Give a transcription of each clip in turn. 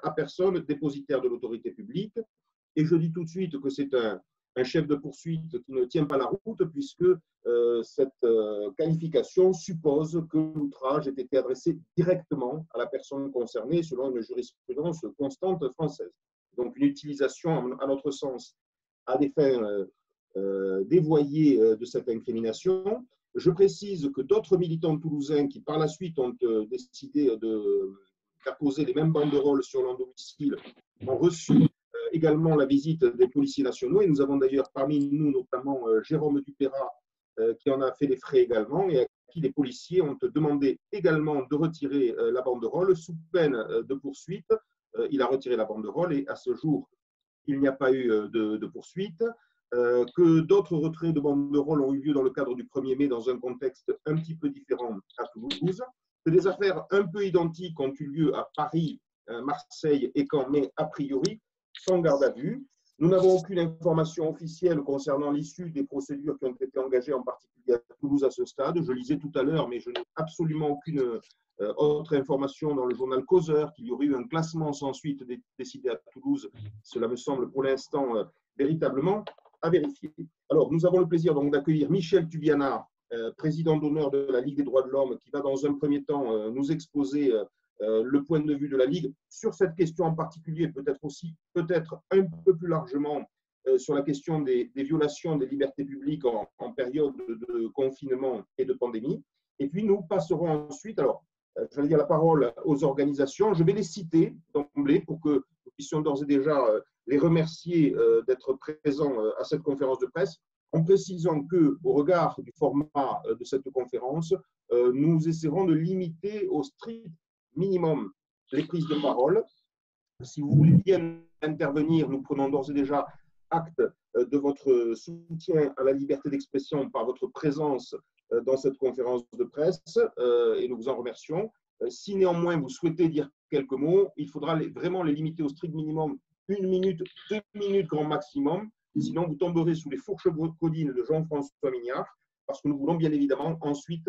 à personne dépositaire de l'autorité publique. Et je dis tout de suite que c'est un chef de poursuite qui ne tient pas la route, puisque cette qualification suppose que l'outrage ait été adressé directement à la personne concernée, selon une jurisprudence constante française. Donc, une utilisation, à notre sens, à des fins dévoyées de cette incrimination. Je précise que d'autres militants toulousains qui, par la suite, ont décidé d'apposer les mêmes banderoles sur leur domicile ont reçu également la visite des policiers nationaux. Et nous avons d'ailleurs parmi nous notamment Jérôme Dupeyrat, qui en a fait les frais également, et à qui les policiers ont demandé également de retirer la banderole sous peine de poursuite. Il a retiré la banderole et à ce jour, il n'y a pas eu de poursuite. Que d'autres retraits de banderoles ont eu lieu dans le cadre du 1er mai dans un contexte un petit peu différent à Toulouse, que des affaires un peu identiques ont eu lieu à Paris, Marseille et Caen, mais a priori sans garde à vue. Nous n'avons aucune information officielle concernant l'issue des procédures qui ont été engagées, en particulier à Toulouse à ce stade. Je lisais tout à l'heure, mais je n'ai absolument aucune autre information dans le journal Causeur qu'il y aurait eu un classement sans suite décidé à Toulouse. Cela me semble pour l'instant véritablement à vérifier. Alors, nous avons le plaisir donc d'accueillir Michel Tubiana, président d'honneur de la Ligue des droits de l'homme, qui va dans un premier temps nous exposer le point de vue de la Ligue sur cette question en particulier, peut-être un peu plus largement sur la question des violations des libertés publiques en période de confinement et de pandémie. Et puis nous passerons ensuite, alors je vais dire la parole aux organisations. Je vais les citer d'emblée pour que nous puissions d'ores et déjà les remercier d'être présents à cette conférence de presse, en précisant qu'au regard du format de cette conférence, nous essaierons de limiter au strict minimum les prises de parole. Si vous voulez bien intervenir, nous prenons d'ores et déjà acte de votre soutien à la liberté d'expression par votre présence dans cette conférence de presse et nous vous en remercions. Si néanmoins vous souhaitez dire quelques mots, il faudra vraiment les limiter au strict minimum, 1 minute, 2 minutes grand maximum, sinon vous tomberez sous les fourches codines de Jean-François Mignard, parce que nous voulons bien évidemment ensuite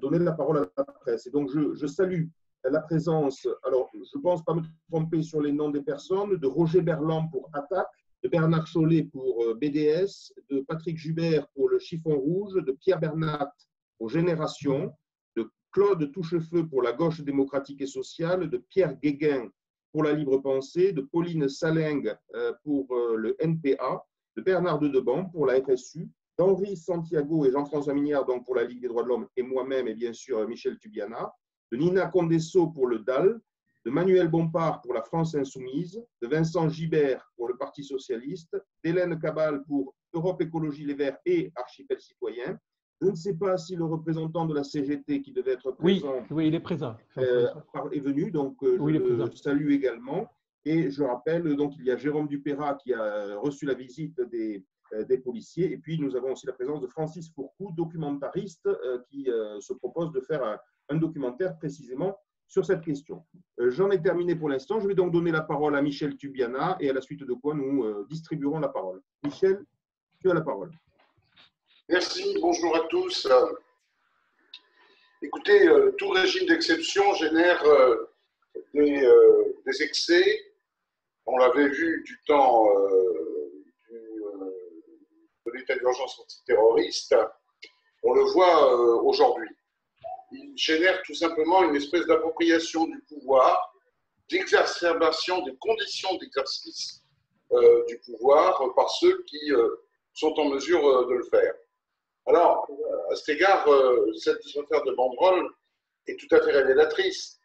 donner la parole à la presse. Et donc je salue la présence, alors je ne pense pas me tromper sur les noms des personnes, de Roger Berland pour Attaque, de Bernard Chollet pour BDS, de Patrick Jubert pour le Chiffon Rouge, de Pierre Bernat pour Génération, de Claude Touchefeu pour la Gauche démocratique et sociale, de Pierre Guéguin pour la Libre Pensée, de Pauline Salingue pour le NPA, de Bernard Dedeban pour la FSU, d'Henri Santiago et Jean-François Mignard donc pour la Ligue des droits de l'homme et moi-même et bien sûr Michel Tubiana, de Nina Condesso pour le DAL, de Manuel Bompard pour la France Insoumise, de Vincent Gibert pour le Parti Socialiste, d'Hélène Cabal pour Europe Écologie Les Verts et Archipel Citoyen. Je ne sais pas si le représentant de la CGT qui devait être présent, oui, il est présent, est venu, donc je le salue également. Et je rappelle, donc il y a Jérôme Dupeyrat qui a reçu la visite des policiers. Et puis nous avons aussi la présence de Francis Fourcou, documentariste, qui se propose de faire un documentaire précisément sur cette question. J'en ai terminé pour l'instant. Je vais donc donner la parole à Michel Tubiana et à la suite de quoi nous distribuerons la parole. Michel, tu as la parole. Merci, bonjour à tous. Écoutez, tout régime d'exception génère des excès. On l'avait vu du temps de l'état d'urgence antiterroriste. On le voit aujourd'hui. Il génère tout simplement une espèce d'appropriation du pouvoir, d'exacerbation des conditions d'exercice du pouvoir par ceux qui sont en mesure de le faire. Alors, à cet égard, cette affaire de banderole est tout à fait révélatrice.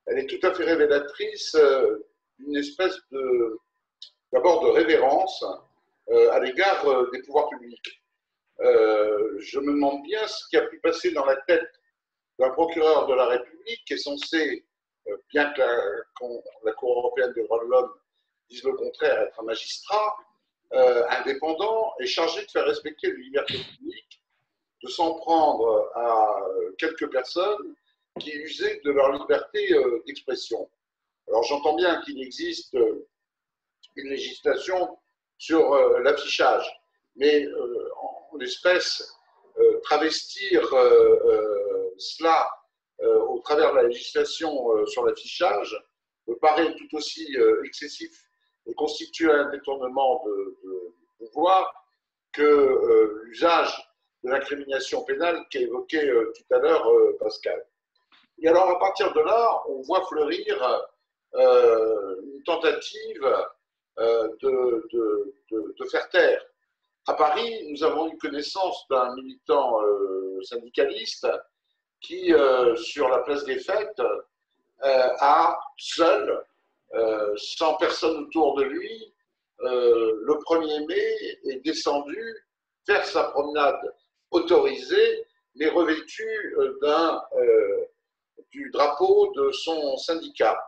Elle est tout à fait révélatrice d'une espèce d'abord de révérence à l'égard des pouvoirs publics. Je me demande bien ce qui a pu passer dans la tête d'un procureur de la République qui est censé, bien que la Cour européenne des droits de l'homme dise le contraire, être un magistrat indépendant et chargé de faire respecter les libertés publiques, de s'en prendre à quelques personnes qui usaient de leur liberté d'expression. Alors j'entends bien qu'il existe une législation sur l'affichage, mais en l'espèce, travestir cela au travers de la législation sur l'affichage me paraît tout aussi excessif et constitue un détournement de pouvoir que l'usage de l'incrimination pénale qu'a évoqué tout à l'heure Pascal. Et alors, à partir de là, on voit fleurir une tentative de faire taire. À Paris, nous avons eu connaissance d'un militant syndicaliste qui, sur la place des Fêtes, a seul, sans personne autour de lui, le 1er mai est descendu faire sa promenade autorisée, mais revêtu du drapeau de son syndicat.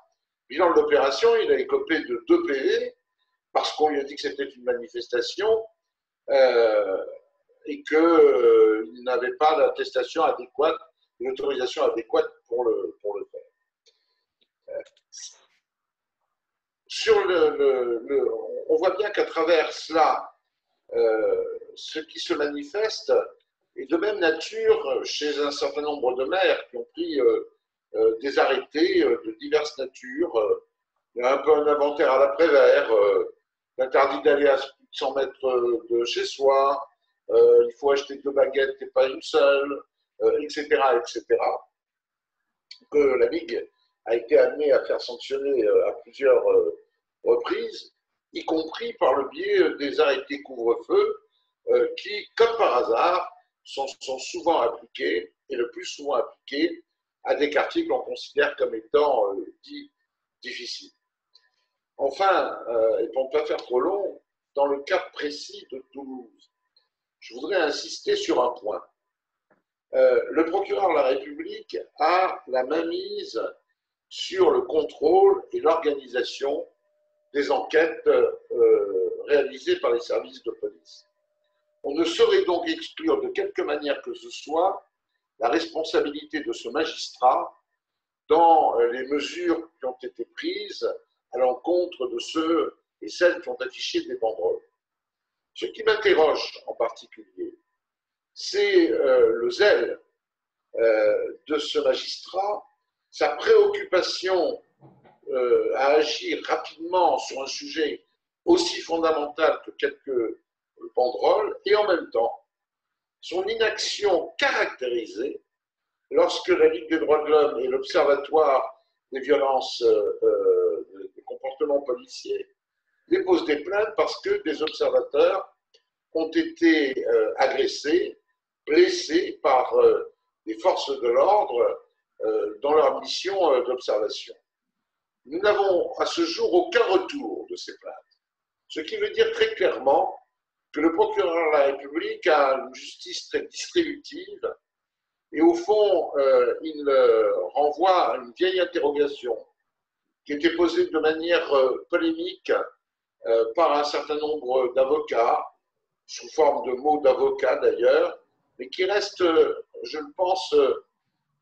Bilan de l'opération, il a écopé de 2 PV parce qu'on lui a dit que c'était une manifestation et qu'il n'avait pas l'attestation adéquate, l'autorisation adéquate pour le faire. On voit bien qu'à travers cela, ce qui se manifeste est de même nature chez un certain nombre de maires qui ont pris des arrêtés de diverses natures. Il y a un peu un inventaire à l'après-vert, l'interdit d'aller à 100 mètres de chez soi, il faut acheter 2 baguettes et pas une seule, etc., etc. Que la Ligue a été amenée à faire sanctionner à plusieurs reprises, y compris par le biais des arrêtés couvre-feu qui, comme par hasard, sont souvent appliqués, et le plus souvent appliqués, à des quartiers que l'on considère comme étant dits difficiles. Enfin, et pour ne pas faire trop long, dans le cas précis de Toulouse, je voudrais insister sur un point. Le procureur de la République a la mainmise sur le contrôle et l'organisation des enquêtes réalisées par les services de police. On ne saurait donc exclure de quelque manière que ce soit la responsabilité de ce magistrat dans les mesures qui ont été prises à l'encontre de ceux et celles qui ont affiché des banderoles. Ce qui m'interroge en particulier, c'est le zèle de ce magistrat, sa préoccupation à agir rapidement sur un sujet aussi fondamental que quelques banderoles, et en même temps, son inaction caractérisée lorsque la Ligue des droits de l'homme et l'Observatoire des violences, des comportements policiers déposent des plaintes parce que des observateurs ont été agressés, blessés par des forces de l'ordre dans leur mission d'observation. Nous n'avons à ce jour aucun retour de ces plaintes, ce qui veut dire très clairement que le procureur de la République a une justice très distributive et au fond, il renvoie à une vieille interrogation qui était posée de manière polémique par un certain nombre d'avocats, sous forme de mots d'avocats d'ailleurs, mais qui reste, je le pense,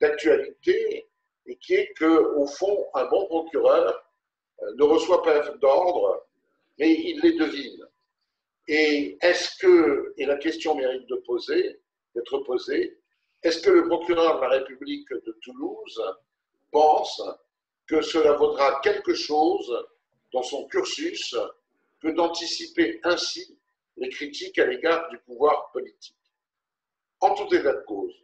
d'actualité, et qui est qu'au fond, un bon procureur ne reçoit pas d'ordre, mais il les devine. Et est-ce que, et la question mérite d'être posée, est-ce que le procureur de la République de Toulouse pense que cela vaudra quelque chose dans son cursus que d'anticiper ainsi les critiques à l'égard du pouvoir politique? En tout état de cause,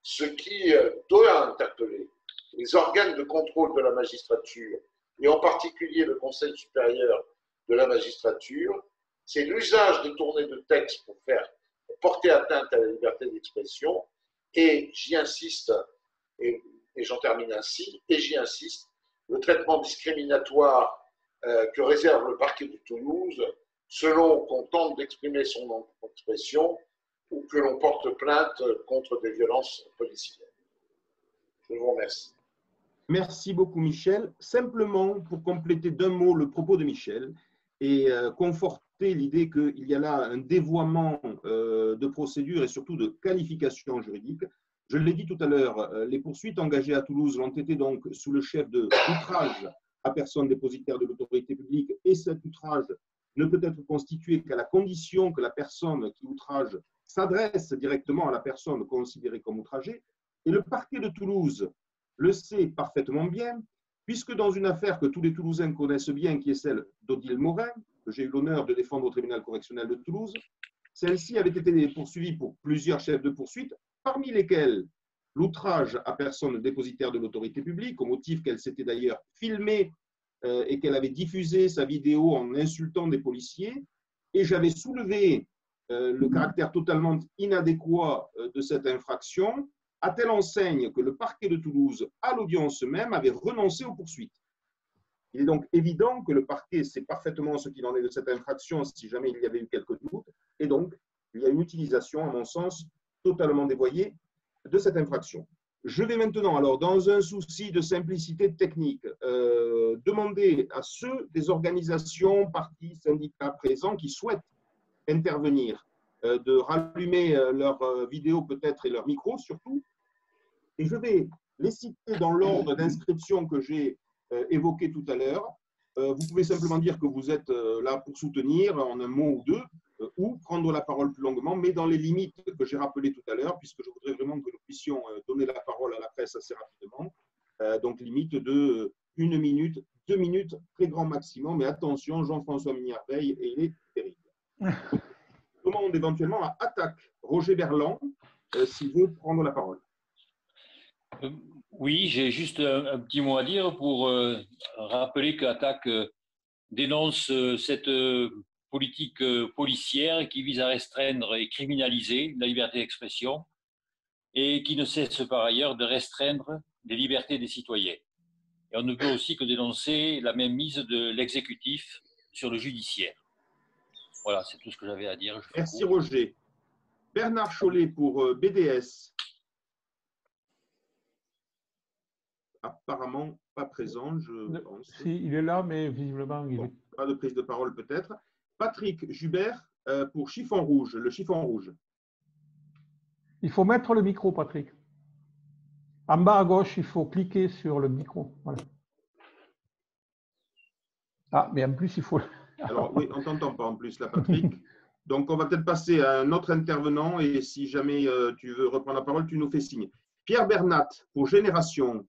ce qui doit interpeller les organes de contrôle de la magistrature, et en particulier le Conseil supérieur de la magistrature, c'est l'usage détourné de textes pour porter atteinte à la liberté d'expression, et j'y insiste, et j'en termine ainsi, et j'y insiste, le traitement discriminatoire que réserve le parquet de Toulouse selon qu'on tente d'exprimer son expression ou que l'on porte plainte contre des violences policières. Je vous remercie. Merci beaucoup, Michel. Simplement, pour compléter d'un mot le propos de Michel et conforter l'idée qu'il y a là un dévoiement de procédure et surtout de qualification juridique, je l'ai dit tout à l'heure, les poursuites engagées à Toulouse l'ont été donc sous le chef de outrage à personne dépositaire de l'autorité publique, et cet outrage ne peut être constitué qu'à la condition que la personne qui outrage s'adresse directement à la personne considérée comme outragée. Et le parquet de Toulouse le sait parfaitement bien, puisque dans une affaire que tous les Toulousains connaissent bien, qui est celle d'Odile Morin, que j'ai eu l'honneur de défendre au tribunal correctionnel de Toulouse, celle-ci avait été poursuivie pour plusieurs chefs de poursuite, parmi lesquels l'outrage à personne dépositaire de l'autorité publique, au motif qu'elle s'était d'ailleurs filmée et qu'elle avait diffusé sa vidéo en insultant des policiers. Et j'avais soulevé le caractère totalement inadéquat de cette infraction, à telle enseigne que le parquet de Toulouse, à l'audience même, avait renoncé aux poursuites. Il est donc évident que le parquet sait parfaitement ce qu'il en est de cette infraction si jamais il y avait eu quelques doutes, et donc il y a une utilisation, à mon sens, totalement dévoyée de cette infraction. Je vais maintenant, alors, dans un souci de simplicité technique, demander à ceux des organisations, partis, syndicats présents qui souhaitent intervenir, de rallumer leur vidéo peut-être et leur micro surtout. Et je vais les citer dans l'ordre d'inscription que j'ai évoqué tout à l'heure. Vous pouvez simplement dire que vous êtes là pour soutenir en un mot ou deux, ou prendre la parole plus longuement, mais dans les limites que j'ai rappelées tout à l'heure, puisque je voudrais vraiment que nous puissions donner la parole à la presse assez rapidement. Donc, limite de 1 minute, 2 minutes, très grand maximum. Mais attention, Jean-François Mignard-Veil, et il est terrible. Je demande éventuellement à Attaque, Roger Berland, s'il veut prendre la parole. Oui, j'ai juste un petit mot à dire pour rappeler qu'Attaque dénonce cette politique policière qui vise à restreindre et criminaliser la liberté d'expression et qui ne cesse par ailleurs de restreindre les libertés des citoyens. Et on ne peut aussi que dénoncer la mainmise de l'exécutif sur le judiciaire. Voilà, c'est tout ce que j'avais à dire. Merci Roger. Bernard Chollet pour BDS. Apparemment pas présent, je pense. Si, il est là, mais visiblement, il est... Pas de prise de parole peut-être. Patrick Jubert pour Chiffon Rouge, le Chiffon Rouge. Il faut mettre le micro, Patrick. En bas à gauche, il faut cliquer sur le micro. Voilà. Ah, mais en plus, il faut... Alors oui, on ne t'entend pas en plus là, Patrick. Donc, on va peut-être passer à un autre intervenant et si jamais tu veux reprendre la parole, tu nous fais signe. Pierre Bernat pour Génération.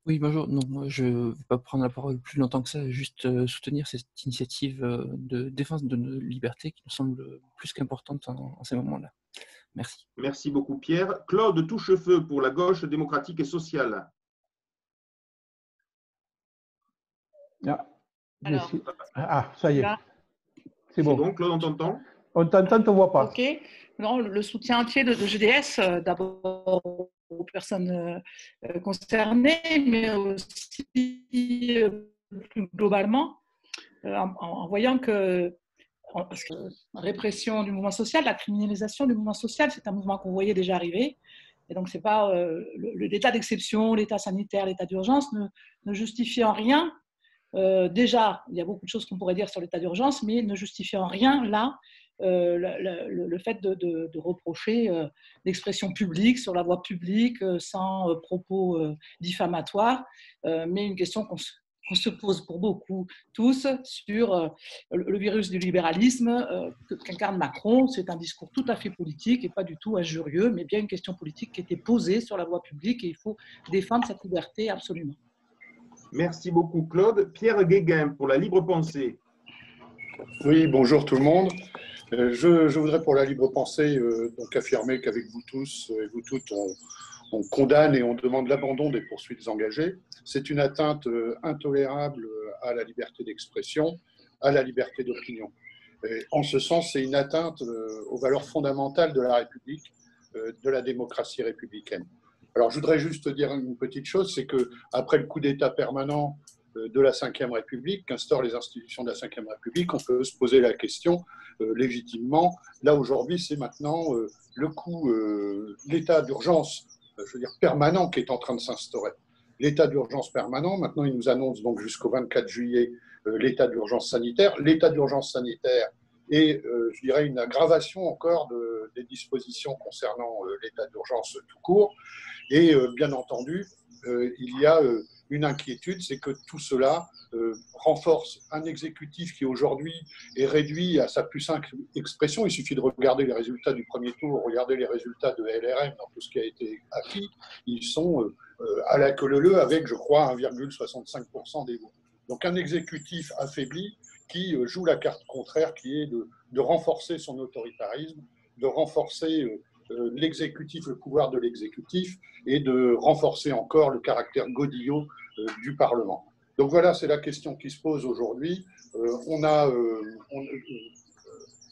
Oui, bonjour. Non, moi, je ne vais pas prendre la parole plus longtemps que ça, juste soutenir cette initiative de défense de nos libertés qui nous semble plus qu'importante en ces moments-là. Merci. Merci beaucoup, Pierre. Claude Touchefeu pour la gauche démocratique et sociale. Ah, ça y est. C'est bon. Bon, Claude, on t'entend? On t'entend, on ne te voit pas. OK. Non, le soutien entier de GDS, d'abord aux personnes concernées, mais aussi plus globalement, en voyant parce que la répression du mouvement social, la criminalisation du mouvement social, c'est un mouvement qu'on voyait déjà arriver. Et donc, c'est pas l'état d'exception, l'état sanitaire, l'état d'urgence ne justifie en rien. Déjà, il y a beaucoup de choses qu'on pourrait dire sur l'état d'urgence, mais ne justifie en rien, là, le fait de reprocher l'expression publique sur la voie publique sans propos diffamatoires, mais une question qu'on se pose pour beaucoup, tous, sur le virus du libéralisme qu'incarne Macron. C'est un discours tout à fait politique et pas du tout injurieux, mais bien une question politique qui était posée sur la voie publique et il faut défendre cette liberté absolument. Merci beaucoup, Claude. Pierre Guéguin pour la libre pensée. Oui, bonjour tout le monde. Je voudrais pour la libre pensée donc affirmer qu'avec vous tous et vous toutes, on condamne et on demande l'abandon des poursuites engagées. C'est une atteinte intolérable à la liberté d'expression, à la liberté d'opinion. En ce sens, c'est une atteinte aux valeurs fondamentales de la République, de la démocratie républicaine. Alors, je voudrais juste dire une petite chose, c'est qu'après le coup d'État permanent de la Ve République, qu'instaurent les institutions de la Ve République, on peut se poser la question légitimement. Là, aujourd'hui, c'est maintenant l'état d'urgence, je veux dire permanent, qui est en train de s'instaurer. L'état d'urgence permanent, maintenant, il nous annonce donc jusqu'au 24 juillet l'état d'urgence sanitaire. L'état d'urgence sanitaire est, je dirais, une aggravation encore des dispositions concernant l'état d'urgence tout court. Et bien entendu, il y a une inquiétude, c'est que tout cela renforce un exécutif qui aujourd'hui est réduit à sa plus simple expression. Il suffit de regarder les résultats du premier tour, regarder les résultats de LRM dans tout ce qui a été acquis. Ils sont à la queue leu avec, je crois, 1,65% des voix. Donc un exécutif affaibli qui joue la carte contraire, qui est de renforcer son autoritarisme, de renforcer l'exécutif, le pouvoir de l'exécutif, et de renforcer encore le caractère godillot du Parlement. Donc voilà, c'est la question qui se pose aujourd'hui.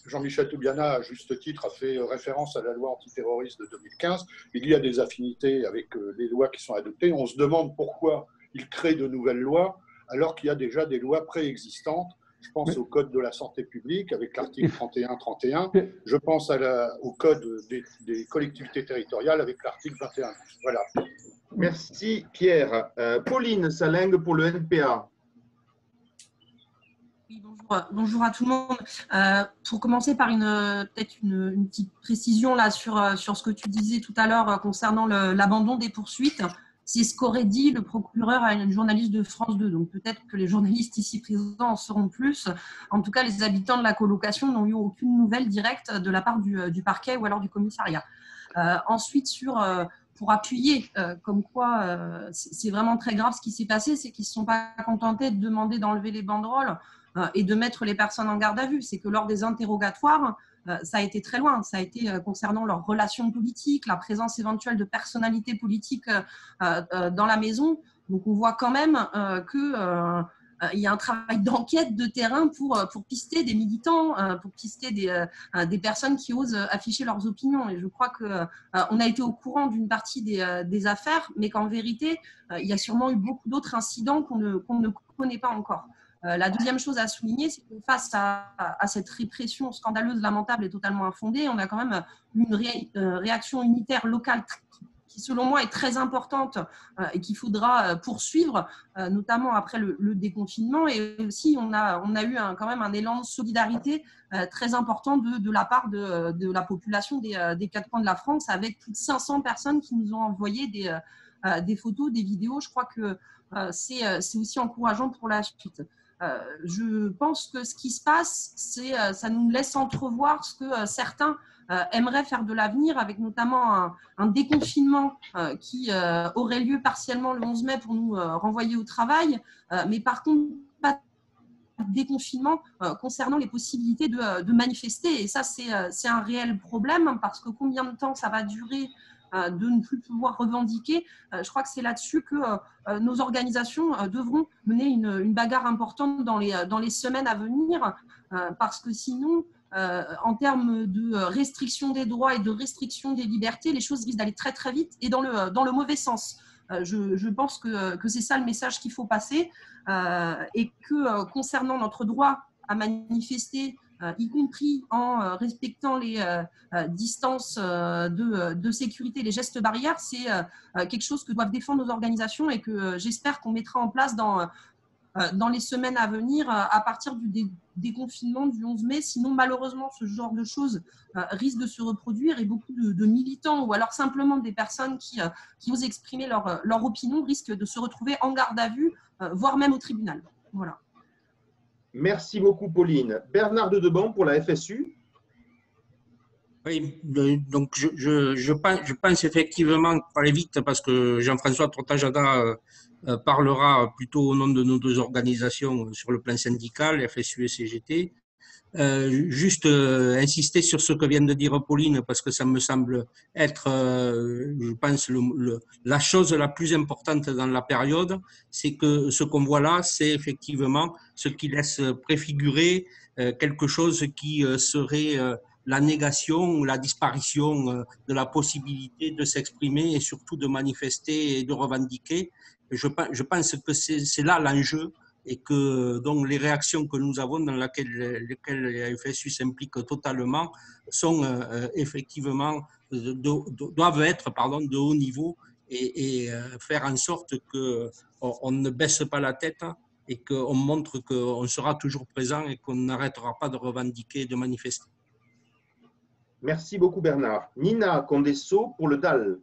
Jean-Michel Toubiana, à juste titre, a fait référence à la loi antiterroriste de 2015. Il y a des affinités avec les lois qui sont adoptées. On se demande pourquoi il crée de nouvelles lois alors qu'il y a déjà des lois préexistantes. Je pense au Code de la santé publique avec l'article 31-31. Je pense au Code des collectivités territoriales avec l'article 21. Voilà. Merci Pierre. Pauline Salingue pour le NPA. Oui, bonjour à tout le monde. Pour commencer par peut-être une petite précision là sur ce que tu disais tout à l'heure concernant l'abandon des poursuites. C'est ce qu'aurait dit le procureur à une journaliste de France 2. Donc peut-être que les journalistes ici présents en sauront plus. En tout cas, les habitants de la colocation n'ont eu aucune nouvelle directe de la part du parquet ou alors du commissariat. Ensuite, pour appuyer comme quoi c'est vraiment très grave ce qui s'est passé, c'est qu'ils ne se sont pas contentés de demander d'enlever les banderoles et de mettre les personnes en garde à vue. C'est que lors des interrogatoires, ça a été très loin. Ça a été concernant leurs relations politiques, la présence éventuelle de personnalités politiques dans la maison. Donc, on voit quand même qu'il y a un travail d'enquête de terrain pour pister des militants, pour pister des personnes qui osent afficher leurs opinions. Et je crois qu'on a été au courant d'une partie des affaires, mais qu'en vérité, il y a sûrement eu beaucoup d'autres incidents qu'on ne connaît pas encore. La deuxième chose à souligner, c'est que face à cette répression scandaleuse, lamentable et totalement infondée, on a quand même une réaction unitaire locale qui, selon moi, est très importante et qu'il faudra poursuivre, notamment après le déconfinement. Et aussi, on a eu quand même un élan de solidarité très important de la part de la population des quatre coins de la France, avec plus de 500 personnes qui nous ont envoyé des photos, des vidéos. Je crois que c'est aussi encourageant pour la suite. Je pense que ce qui se passe, ça nous laisse entrevoir ce que certains aimeraient faire de l'avenir, avec notamment un déconfinement qui aurait lieu partiellement le 11 mai pour nous renvoyer au travail, mais par contre, pas de déconfinement concernant les possibilités de manifester. Et ça, c'est un réel problème, parce que combien de temps ça va durer de ne plus pouvoir revendiquer. Je crois que c'est là-dessus que nos organisations devront mener une bagarre importante dans les semaines à venir, parce que sinon, en termes de restriction des droits et de restriction des libertés, les choses risquent d'aller très très vite et dans le mauvais sens. Je pense que c'est ça le message qu'il faut passer, et que concernant notre droit à manifester, y compris en respectant les distances de sécurité, les gestes barrières, c'est quelque chose que doivent défendre nos organisations et que j'espère qu'on mettra en place dans les semaines à venir à partir du déconfinement du 11 mai. Sinon, malheureusement, ce genre de choses risque de se reproduire et beaucoup de militants ou alors simplement des personnes qui osent exprimer leur opinion risquent de se retrouver en garde à vue, voire même au tribunal. Voilà. Merci beaucoup, Pauline. Bernard de Deban pour la FSU. Oui, donc je pense effectivement pour aller vite, parce que Jean-François Tortajada parlera plutôt au nom de nos deux organisations sur le plan syndical, FSU et CGT. Juste insister sur ce que vient de dire Pauline, parce que ça me semble être, je pense, la chose la plus importante dans la période, c'est que ce qu'on voit là, c'est effectivement ce qui laisse préfigurer quelque chose qui serait la négation ou la disparition de la possibilité de s'exprimer et surtout de manifester et de revendiquer. Je pense que c'est là l'enjeu, et que donc les réactions que nous avons, dans lesquelles la FSU s'implique totalement, sont effectivement doivent être de haut niveau, et faire en sorte qu'on ne baisse pas la tête et qu'on montre qu'on sera toujours présent et qu'on n'arrêtera pas de revendiquer et de manifester. Merci beaucoup Bernard. Nina Condesso pour le DAL.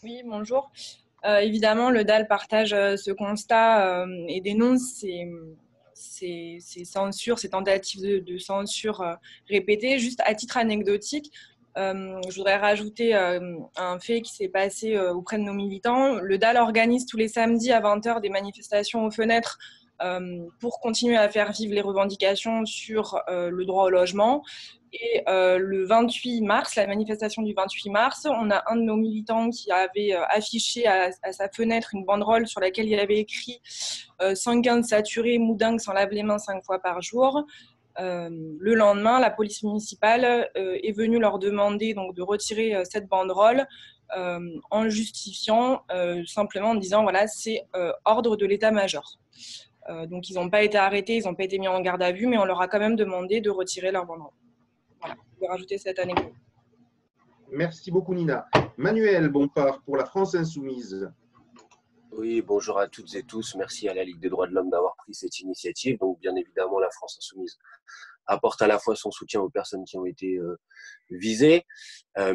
Oui, bonjour. Évidemment, le DAL partage ce constat et dénonce ces censures, ces tentatives de censure répétées. Juste à titre anecdotique, Je voudrais rajouter un fait qui s'est passé auprès de nos militants. Le DAL organise tous les samedis à 20h des manifestations aux fenêtres pour continuer à faire vivre les revendications sur le droit au logement. Et le 28 mars, la manifestation du 28 mars, on a un de nos militants qui avait affiché à sa fenêtre une banderole sur laquelle il avait écrit « Sanguin saturé, moudingue sans lave les mains 5 fois par jour ». Le lendemain, la police municipale est venue leur demander donc, de retirer cette banderole en justifiant simplement en disant voilà, c'est ordre de l'état-major. Donc ils n'ont pas été arrêtés, ils n'ont pas été mis en garde à vue, mais on leur a quand même demandé de retirer leur banderole. Voilà, je vais rajouter cette anecdote. Merci beaucoup Nina. Manuel Bompard pour la France Insoumise. Oui, bonjour à toutes et tous. Merci à la Ligue des droits de l'homme d'avoir pris cette initiative. Donc, bien évidemment, la France Insoumise apporte à la fois son soutien aux personnes qui ont été visées,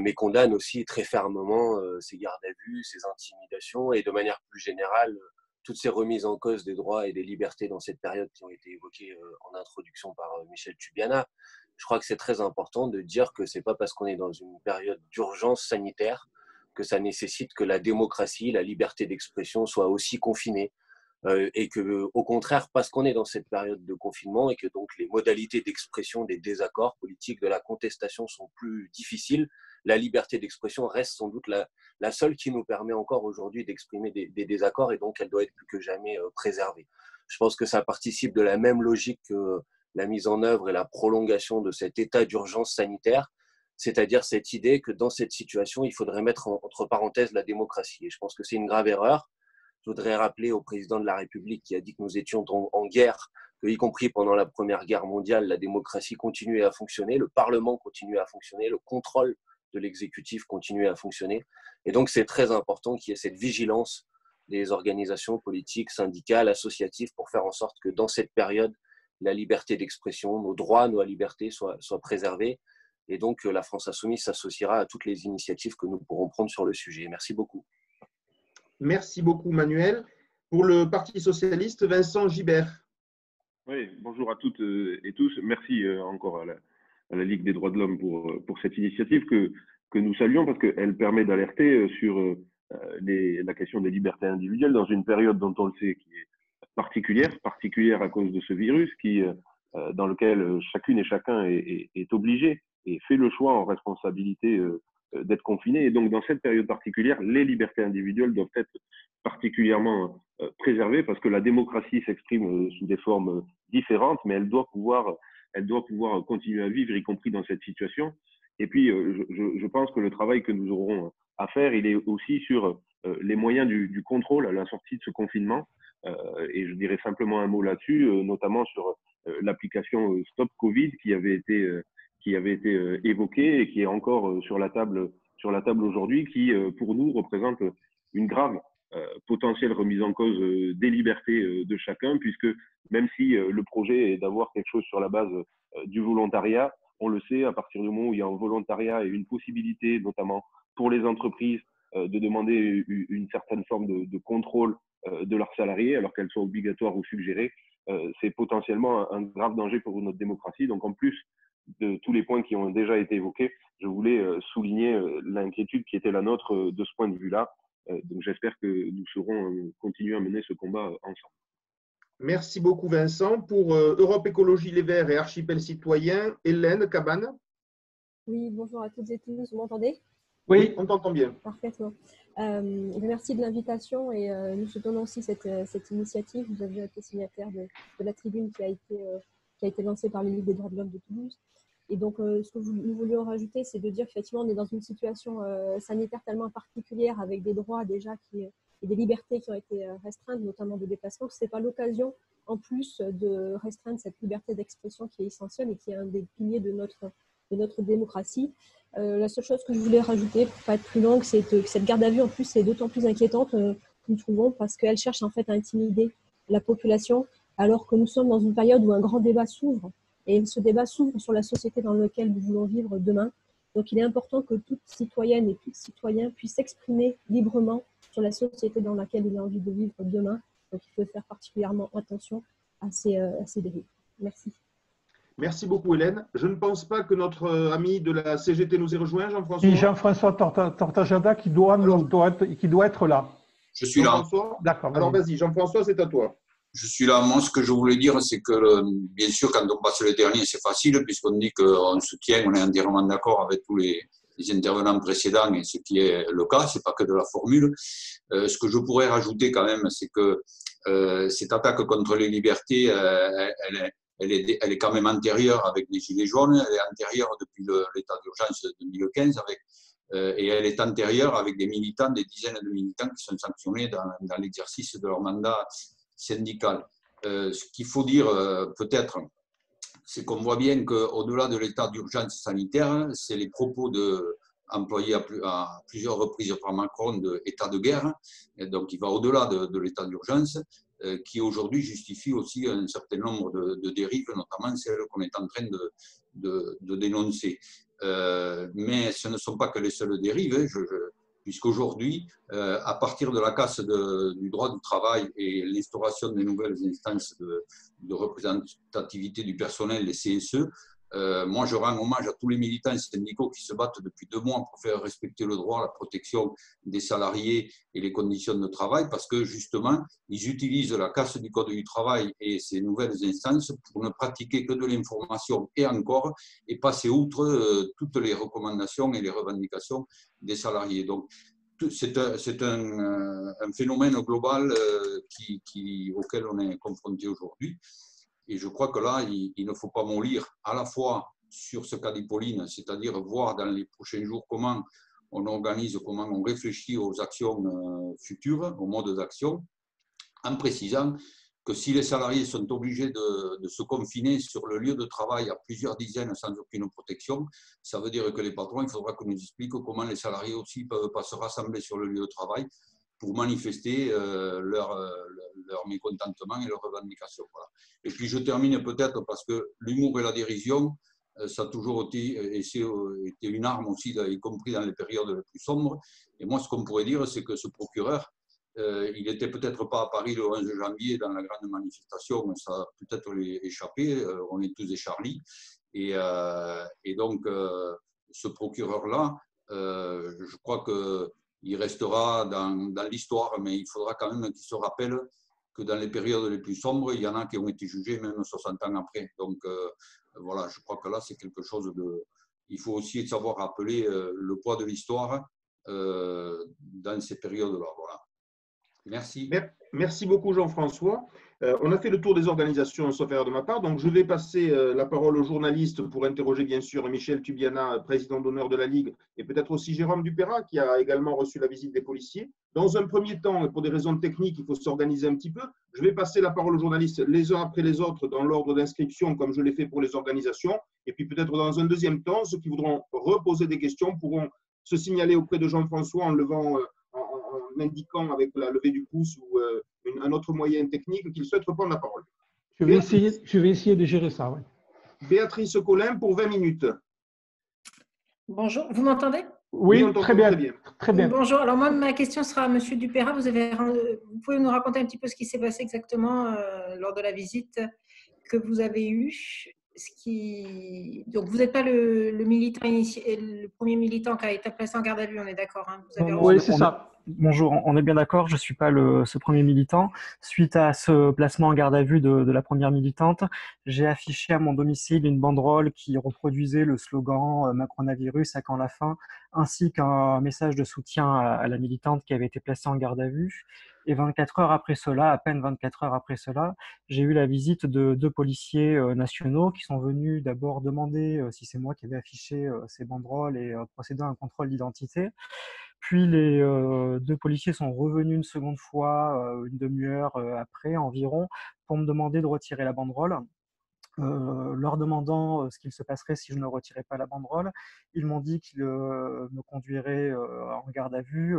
mais condamne aussi très fermement ces gardes à vue, ces intimidations et de manière plus générale, toutes ces remises en cause des droits et des libertés dans cette période qui ont été évoquées en introduction par Michel Tubiana. Je crois que c'est très important de dire que c'est pas parce qu'on est dans une période d'urgence sanitaire que ça nécessite que la démocratie, la liberté d'expression soit aussi confinée. Et que, au contraire, parce qu'on est dans cette période de confinement et que donc les modalités d'expression des désaccords politiques, de la contestation sont plus difficiles, la liberté d'expression reste sans doute la seule qui nous permet encore aujourd'hui d'exprimer des désaccords et donc elle doit être plus que jamais préservée. Je pense que ça participe de la même logique que la mise en œuvre et la prolongation de cet état d'urgence sanitaire, c'est-à-dire cette idée que dans cette situation, il faudrait mettre entre parenthèses la démocratie. Et je pense que c'est une grave erreur. Je voudrais rappeler au président de la République qui a dit que nous étions en guerre, que, y compris pendant la Première Guerre mondiale, la démocratie continuait à fonctionner, le Parlement continuait à fonctionner, le contrôle de l'exécutif continuait à fonctionner. Et donc, c'est très important qu'il y ait cette vigilance des organisations politiques, syndicales, associatives, pour faire en sorte que dans cette période, la liberté d'expression, nos droits, nos libertés soient préservés. Et donc, la France Insoumise s'associera à toutes les initiatives que nous pourrons prendre sur le sujet. Merci beaucoup. Merci beaucoup, Manuel. Pour le Parti socialiste, Vincent Gibert. Oui, bonjour à toutes et tous. Merci encore à la Ligue des droits de l'homme pour cette initiative que nous saluons parce qu'elle permet d'alerter sur la question des libertés individuelles dans une période dont on le sait qui est particulière à cause de ce virus dans lequel chacune et chacun est obligé et fait le choix en responsabilité d'être confiné. Et donc, dans cette période particulière, les libertés individuelles doivent être particulièrement préservées parce que la démocratie s'exprime sous des formes différentes, mais elle doit pouvoir continuer à vivre, y compris dans cette situation. Et puis, je pense que le travail que nous aurons à faire, il est aussi sur les moyens du contrôle à la sortie de ce confinement. Et je dirais simplement un mot là-dessus, notamment sur l'application Stop Covid qui avait été évoqué et qui est encore sur la table aujourd'hui, qui pour nous représente une grave potentielle remise en cause des libertés de chacun, puisque même si le projet est d'avoir quelque chose sur la base du volontariat, on le sait, à partir du moment où il y a un volontariat et une possibilité, notamment pour les entreprises, de demander une certaine forme de contrôle de leurs salariés, alors qu'elle soit obligatoire ou suggérée, c'est potentiellement un grave danger pour notre démocratie. Donc en plus de tous les points qui ont déjà été évoqués, je voulais souligner l'inquiétude qui était la nôtre de ce point de vue-là. Donc j'espère que nous saurons continuer à mener ce combat ensemble. Merci beaucoup Vincent. Pour Europe Écologie Les Verts et Archipel Citoyen, Hélène Cabane. Oui, bonjour à toutes et tous, vous m'entendez? Oui, on t'entend bien. Parfaitement. Merci de l'invitation et nous soutenons aussi cette initiative. Vous avez été signataire de la tribune qui a été lancée par le Ligue des droits de l'homme de Toulouse. Et donc, ce que nous voulions rajouter, c'est de dire qu'effectivement, on est dans une situation sanitaire tellement particulière avec des droits déjà et des libertés qui ont été restreintes, notamment de déplacement, que ce n'est pas l'occasion, en plus, de restreindre cette liberté d'expression qui est essentielle et qui est un des piliers de notre démocratie. La seule chose que je voulais rajouter, pour ne pas être plus longue, c'est que cette garde à vue, en plus, est d'autant plus inquiétante, nous trouvons, parce qu'elle cherche en fait à intimider la population, alors que nous sommes dans une période où un grand débat s'ouvre. Et ce débat s'ouvre sur la société dans laquelle nous voulons vivre demain. Donc, il est important que toute citoyenne et tout citoyen puisse s'exprimer librement sur la société dans laquelle il a envie de vivre demain. Donc, il faut faire particulièrement attention à ces dérives. Merci. Merci beaucoup, Hélène. Je ne pense pas que notre ami de la CGT nous ait rejoint, Jean-François. Et Jean-François Tortajada qui doit être là. Je suis là. Jean-François. D'accord. Alors vas-y, Jean-François, c'est à toi. Je suis là. Moi, ce que je voulais dire, c'est que, bien sûr, quand on passe le dernier, c'est facile, puisqu'on dit qu'on soutient, on est entièrement d'accord avec tous les intervenants précédents, et ce qui est le cas, c'est pas que de la formule. Ce que je pourrais rajouter quand même, c'est que cette attaque contre les libertés, elle est quand même antérieure avec les Gilets jaunes, elle est antérieure depuis l'état d'urgence de 2015, et elle est antérieure avec des militants, des dizaines de militants qui sont sanctionnés dans l'exercice de leur mandat syndical. Ce qu'il faut dire peut-être, c'est qu'on voit bien qu'au-delà de l'état d'urgence sanitaire, c'est les propos employés à plusieurs reprises par Macron d'état de guerre, et donc il va au-delà de l'état d'urgence, qui aujourd'hui justifie aussi un certain nombre de dérives, notamment celles qu'on est en train de dénoncer. Mais ce ne sont pas que les seules dérives, puisqu'aujourd'hui, à partir de la casse du droit du travail et l'instauration des nouvelles instances de représentativité du personnel, les CSE, moi je rends hommage à tous les militants syndicaux qui se battent depuis 2 mois pour faire respecter le droit, la protection des salariés et les conditions de travail, parce que justement, ils utilisent la casse du code du travail et ces nouvelles instances pour ne pratiquer que de l'information et encore, et passer outre toutes les recommandations et les revendications des salariés. Donc, c'est un phénomène global auquel on est confronté aujourd'hui. Et je crois que là, il ne faut pas mollir à la fois sur ce qu'a dit Pauline, c'est-à-dire voir dans les prochains jours comment on organise, comment on réfléchit aux actions futures, aux modes d'action, en précisant que si les salariés sont obligés de se confiner sur le lieu de travail à plusieurs dizaines sans aucune protection, ça veut dire que les patrons, il faudra qu'on nous explique comment les salariés aussi ne peuvent pas se rassembler sur le lieu de travail pour manifester leur mécontentement et leurs revendications. Voilà. Et puis je termine peut-être parce que l'humour et la dérision, ça a toujours été une arme aussi, y compris dans les périodes les plus sombres. Et moi, ce qu'on pourrait dire, c'est que ce procureur, il n'était peut-être pas à Paris le 11 janvier dans la grande manifestation, ça a peut-être échappé, on est tous des Charlie. Et donc, ce procureur-là, je crois qu'il restera dans l'histoire, mais il faudra quand même qu'il se rappelle que dans les périodes les plus sombres, il y en a qui ont été jugés même 60 ans après. Donc, voilà, je crois que là, c'est quelque chose de... Il faut aussi savoir rappeler le poids de l'histoire dans ces périodes-là. Voilà. Merci. Merci beaucoup, Jean-François. On a fait le tour des organisations, sauf erreur de ma part. Donc, je vais passer la parole aux journalistes pour interroger, bien sûr, Michel Tubiana, président d'honneur de la Ligue, et peut-être aussi Jérôme Dupeyrat, qui a également reçu la visite des policiers. Dans un premier temps, pour des raisons techniques, il faut s'organiser un petit peu. Je vais passer la parole aux journalistes les uns après les autres dans l'ordre d'inscription, comme je l'ai fait pour les organisations. Et puis, peut-être dans un deuxième temps, ceux qui voudront reposer des questions pourront se signaler auprès de Jean-François en indiquant avec la levée du pouce ou un autre moyen technique qu'il souhaite reprendre la parole. Je vais essayer de gérer ça. Ouais. Béatrice Collin pour 20 minutes. Bonjour, vous m'entendez? Oui, très bien. Très bien. Bonjour, alors moi, ma question sera à M. Dupeyrat. Vous pouvez nous raconter un petit peu ce qui s'est passé exactement lors de la visite que vous avez eue? Donc, vous n'êtes pas le premier militant qui a été placé en garde à vue, on est d'accord, hein? Oui, c'est ça. Bonjour, on est bien d'accord, je ne suis pas ce premier militant. Suite à ce placement en garde à vue de la première militante, j'ai affiché à mon domicile une banderole qui reproduisait le slogan « Macronavirus, à quand la fin ?», ainsi qu'un message de soutien à la militante qui avait été placée en garde à vue. Et 24 heures après cela, à peine 24 heures après cela, j'ai eu la visite de 2 policiers nationaux qui sont venus d'abord demander si c'est moi qui avais affiché ces banderoles et procéder à un contrôle d'identité. Puis les 2 policiers sont revenus une seconde fois, une demi-heure après environ, pour me demander de retirer la banderole. Leur demandant ce qu'il se passerait si je ne retirais pas la banderole, ils m'ont dit qu'ils me conduiraient en garde à vue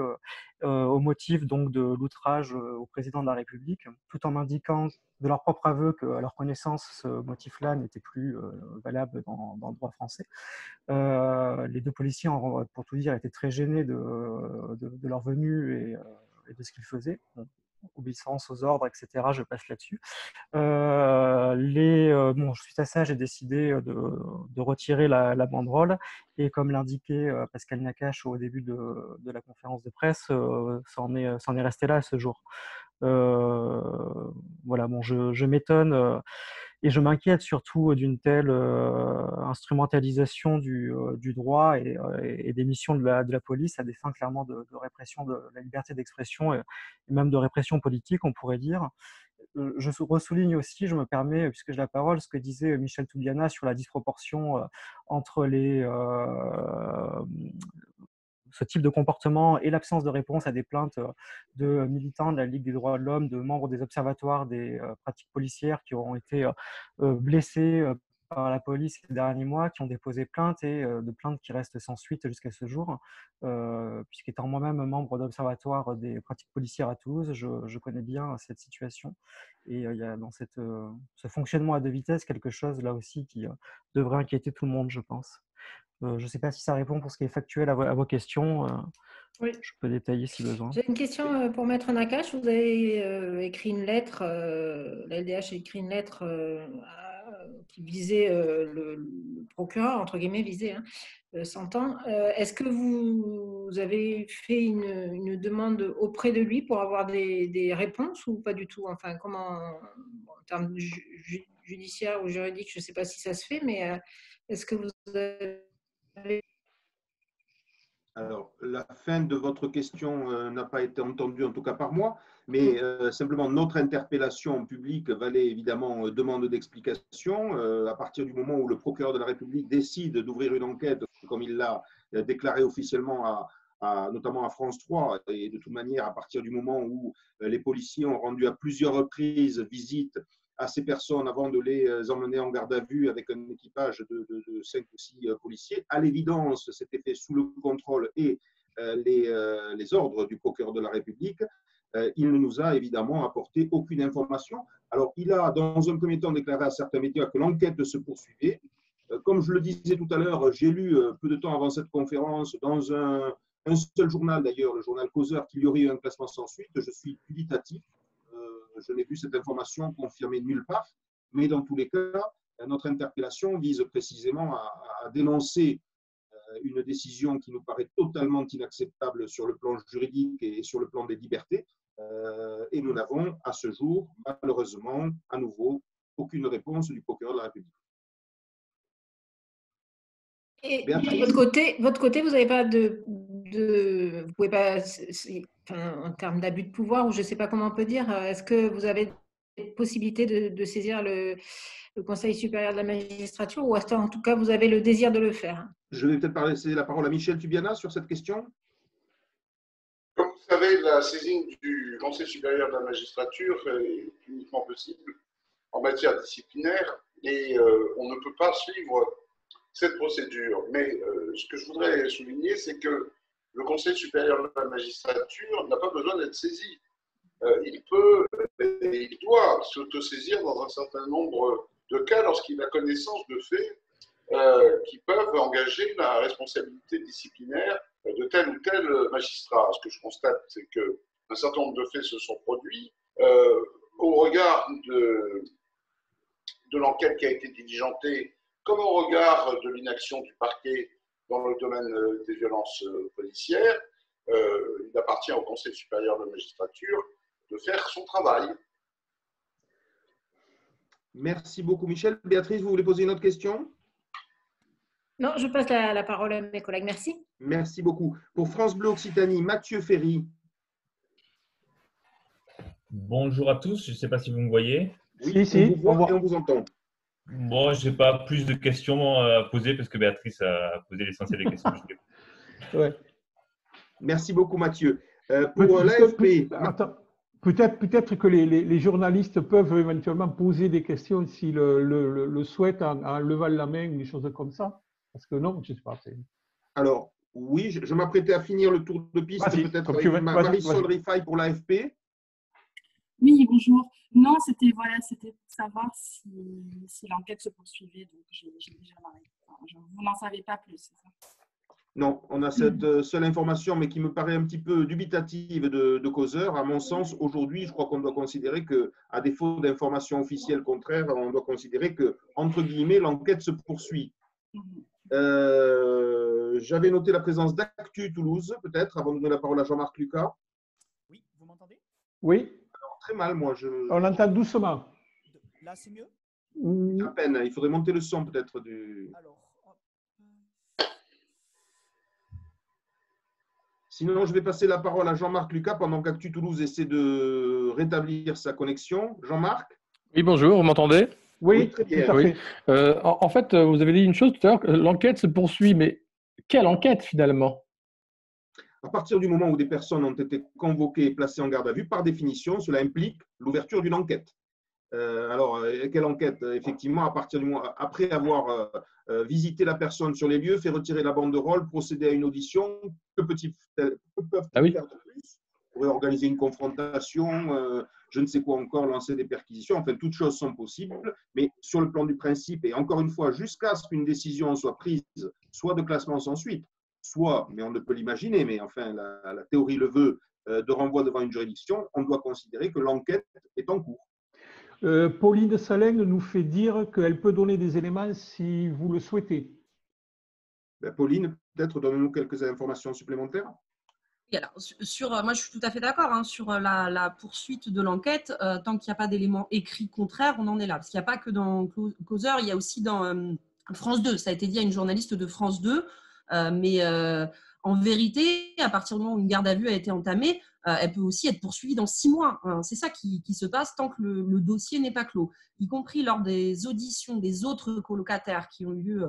au motif donc de l'outrage au président de la République, tout en m'indiquant de leur propre aveu qu'à leur connaissance, ce motif-là n'était plus valable dans le droit français. Les 2 policiers, pour tout dire, étaient très gênés de leur venue et de ce qu'ils faisaient. Obéissance aux ordres, etc. Je passe là-dessus. Les bon, suite à ça, j'ai décidé de retirer la banderole. Et comme l'indiquait Pascal Nakache au début de la conférence de presse, ça en est resté là à ce jour. Voilà, bon, je m'étonne et je m'inquiète surtout d'une telle instrumentalisation du droit et des missions de la police à des fins clairement de répression de la liberté d'expression et même de répression politique, on pourrait dire. Je ressouligne aussi, je me permets, puisque j'ai la parole, ce que disait Michel Toubiana sur la disproportion entre ce type de comportement et l'absence de réponse à des plaintes de militants de la Ligue des droits de l'homme, de membres des observatoires des pratiques policières qui ont été blessés par la police ces derniers mois, qui ont déposé plainte et de plaintes qui restent sans suite jusqu'à ce jour. Puisqu'étant moi-même membre d'observatoire des pratiques policières à Toulouse, je connais bien cette situation. Et il y a dans ce fonctionnement à deux vitesses quelque chose là aussi qui devrait inquiéter tout le monde, je pense. Je ne sais pas si ça répond pour ce qui est factuel à vos questions. Oui. Je peux détailler si besoin. J'ai une question pour Maître Nakache. Vous avez écrit une lettre, la LDH a écrit une lettre qui visait le procureur, entre guillemets, visait, s'entend. Est-ce que vous avez fait une demande auprès de lui pour avoir des réponses ou pas du tout? Enfin, comment, en termes judiciaires ou juridiques, je ne sais pas si ça se fait, mais est-ce que vous avez... Alors, la fin de votre question n'a pas été entendue, en tout cas par moi, mais simplement notre interpellation publique valait évidemment demande d'explication. À partir du moment où le procureur de la République décide d'ouvrir une enquête, comme il l'a déclaré officiellement notamment à France 3, et de toute manière, à partir du moment où les policiers ont rendu à plusieurs reprises visite à ces personnes avant de les emmener en garde à vue avec un équipage de 5 ou 6 policiers. À l'évidence, c'était fait sous le contrôle et les ordres du procureur de la République. Il ne nous a évidemment apporté aucune information. Alors, il a, dans un premier temps, déclaré à certains médias que l'enquête se poursuivait. Comme je le disais tout à l'heure, j'ai lu peu de temps avant cette conférence, dans un seul journal d'ailleurs, le journal Causeur, qu'il y aurait eu un classement sans suite. Je suis dubitatif. Je n'ai vu cette information confirmée nulle part, mais dans tous les cas, notre interpellation vise précisément à dénoncer une décision qui nous paraît totalement inacceptable sur le plan juridique et sur le plan des libertés. Et nous n'avons à ce jour, malheureusement, à nouveau, aucune réponse du procureur de la République. Et de votre côté, vous n'avez pas vous pouvez pas, en termes d'abus de pouvoir, ou je ne sais pas comment on peut dire, est-ce que vous avez possibilité de saisir le Conseil supérieur de la magistrature, ou est-ce en tout cas vous avez le désir de le faire? Je vais peut-être laisser la parole à Michel Toubiana sur cette question. Comme vous savez, la saisine du Conseil supérieur de la magistrature est uniquement possible en matière disciplinaire et on ne peut pas suivre cette procédure. Mais ce que je voudrais souligner, c'est que le Conseil supérieur de la magistrature n'a pas besoin d'être saisi. Il peut et il doit s'autosaisir dans un certain nombre de cas lorsqu'il a connaissance de faits qui peuvent engager la responsabilité disciplinaire de tel ou tel magistrat. Ce que je constate, c'est qu'un certain nombre de faits se sont produits au regard de l'enquête qui a été diligentée, comme au regard de l'inaction du parquet dans le domaine des violences policières. Il appartient au Conseil supérieur de la magistrature de faire son travail. Merci beaucoup, Michel. Béatrice, vous voulez poser une autre question? Non, je passe la parole à mes collègues. Merci. Merci beaucoup. Pour France Bleu Occitanie, Mathieu Ferry. Bonjour à tous. Je ne sais pas si vous me voyez. Oui, on vous voit et on vous entend. Bon, je n'ai pas plus de questions à poser parce que Béatrice a posé l'essentiel des questions. Ouais. Merci beaucoup, Mathieu. Pour l'AFP. Peut-être que les journalistes peuvent éventuellement poser des questions s'ils le souhaitent en levant la main ou des choses comme ça. Parce que non, je ne sais pas. Alors, oui, je m'apprêtais à finir le tour de piste, peut-être avec Marisol Rifaille pour l'AFP. Oui, bonjour. Non, c'était pour savoir si l'enquête se poursuivait. Donc, j'ai déjà marqué. Vous n'en savez pas plus, c'est ça? Non, on a cette seule information, mais qui me paraît un petit peu dubitative de causeur. À mon sens, aujourd'hui, je crois qu'on doit considérer qu'à défaut d'informations officielles contraires, on doit considérer que, entre guillemets, l'enquête se poursuit. J'avais noté la présence d'Actu Toulouse, peut-être, avant de donner la parole à Jean-Marc Lucas. Oui, vous m'entendez? Oui. Alors, très mal, moi. On l'entend doucement. Là, c'est mieux? À peine. Il faudrait monter le son, peut-être. Alors, sinon, je vais passer la parole à Jean-Marc Lucas pendant qu'Actu Toulouse essaie de rétablir sa connexion. Jean-Marc? Oui, bonjour, vous m'entendez? Oui, très bien. tout à fait. En fait, vous avez dit une chose tout à l'heure, l'enquête se poursuit, mais quelle enquête finalement? À partir du moment où des personnes ont été convoquées et placées en garde à vue, par définition, cela implique l'ouverture d'une enquête. Alors, quelle enquête? Effectivement, à partir du moment, après avoir visité la personne sur les lieux, fait retirer la banderole, procéder à une audition, que peuvent-ils faire de plus? On pourrait organiser une confrontation, je ne sais quoi encore, lancer des perquisitions, enfin, toutes choses sont possibles, mais sur le plan du principe, et encore une fois, jusqu'à ce qu'une décision soit prise, soit de classement sans suite, soit, mais on ne peut l'imaginer, mais enfin, la théorie le veut, de renvoi devant une juridiction, on doit considérer que l'enquête est en cours. Pauline Saleng nous fait dire qu'elle peut donner des éléments si vous le souhaitez. Pauline, peut-être donne-nous quelques informations supplémentaires. Et alors, moi, je suis tout à fait d'accord sur la poursuite de l'enquête. Tant qu'il n'y a pas d'éléments écrits contraires, on en est là. Parce qu'il n'y a pas que dans Causeur, il y a aussi dans France 2. Ça a été dit à une journaliste de France 2. Mais en vérité, à partir du moment où une garde à vue a été entamée, elle peut aussi être poursuivie dans 6 mois. C'est ça qui se passe tant que le dossier n'est pas clos, y compris lors des auditions des autres colocataires qui ont eu lieu